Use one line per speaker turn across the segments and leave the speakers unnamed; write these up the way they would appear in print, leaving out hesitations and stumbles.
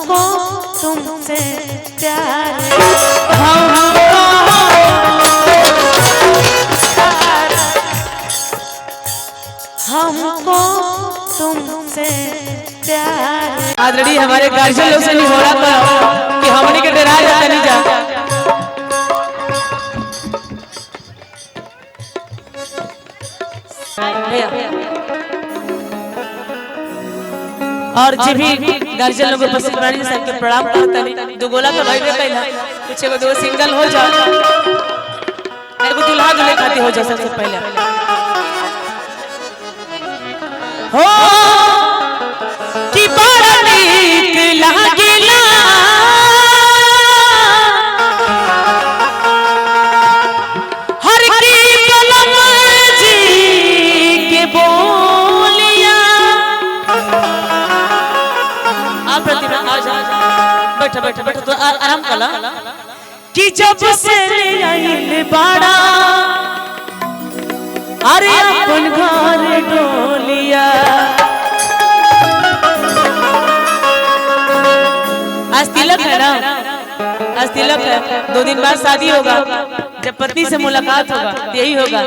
हमको तुमसे प्यार हमको तुमसे प्यार।
ऑलरेडी हमारे गार्जियन लोग से नहीं हो रहा था कि हमने के डरा जाता नहीं जा। और जी भी गार्जियन लोग उपस्थित बानी सबके प्रणाम करता नहीं। दो गोला का भाई रे कहला कुछ एगो दो सिंगल हो जा एगो दुल्हा दुल्हे खाती हो जा सबसे पहले हो कि बड़ा नीक लागेला हर की कलम जी के बोलिया। आप प्रतिभा आ जा बैठा बैठा बैठा तो आराम कला कि जब से आइल बाड़ा अरे अपन घर डोलिया। आज तिलक है ना, आज तिलक है, 2 दिन बाद शादी होगा। जब पत्नी से मुलाकात होगा यही होगा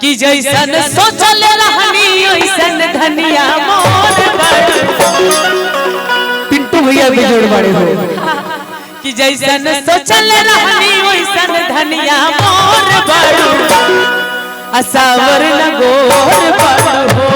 कि जैसन सोचल रहनी वैसन धनिया मोर
पिंटू भैया भी जोड़ बाड़े हो
कि जैसन सोचल रहनी वैसन धनिया मोर बड़ू असावर न गोर बड़ हो।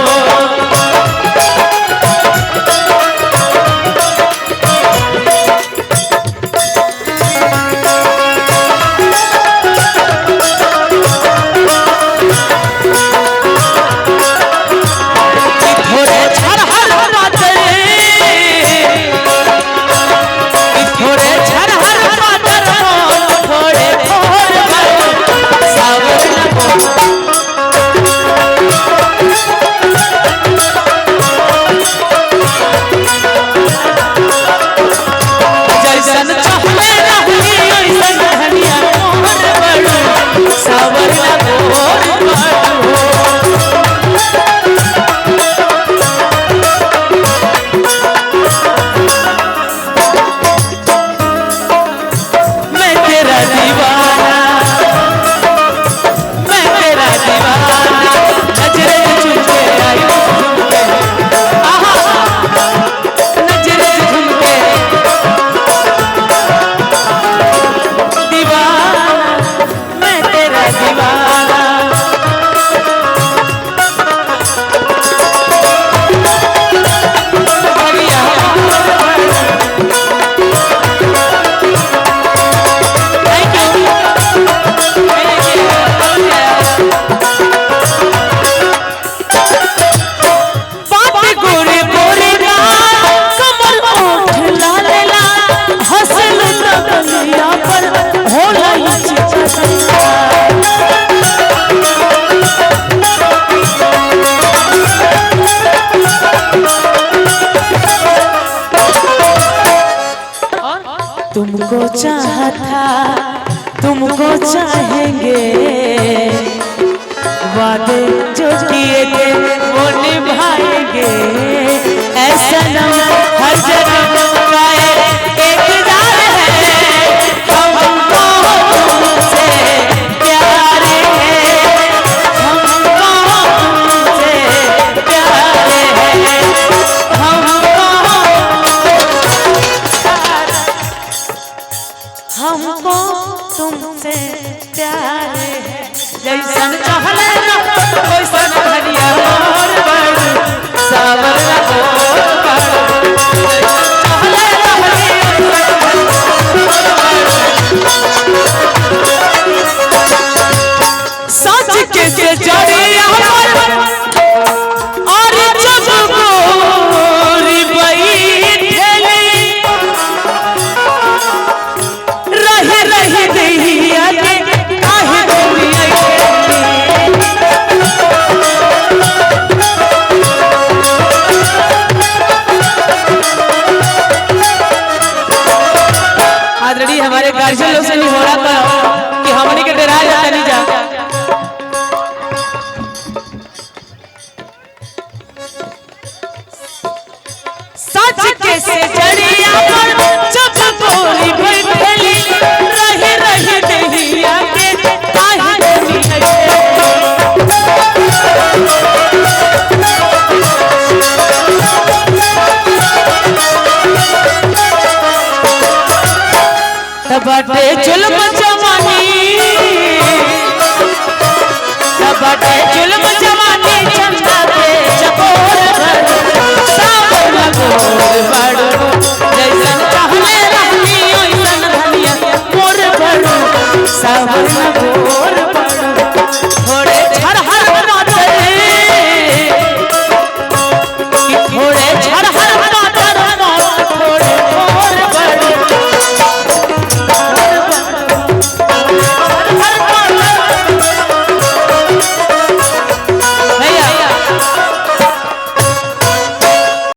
तुमको चाहा था तुमको चाहेंगे वादे जो किए थे वो निभाएंगे ऐसा न हर जन्म का एक जार है हमको तुमसे प्यार है हमको तुमसे प्यार है
हमको तुमसे प्यार है।
जैसन चहले ना वैसन धनिया मोर बड़ सावर ना गोर बड़ चहले सच के जड़िया और जब गोरी बैठली रहे रहे दैया के काहे दुनिया ऑलरेडी हमारे गार्जियन लोग से नहीं हो रहा था कि हमने के डरा जाता नहीं जा। सच के से जड़िया तबाटे जुल्म जवानी तबाटे जुल्म जवानी चंदा के चकोर सावर लगो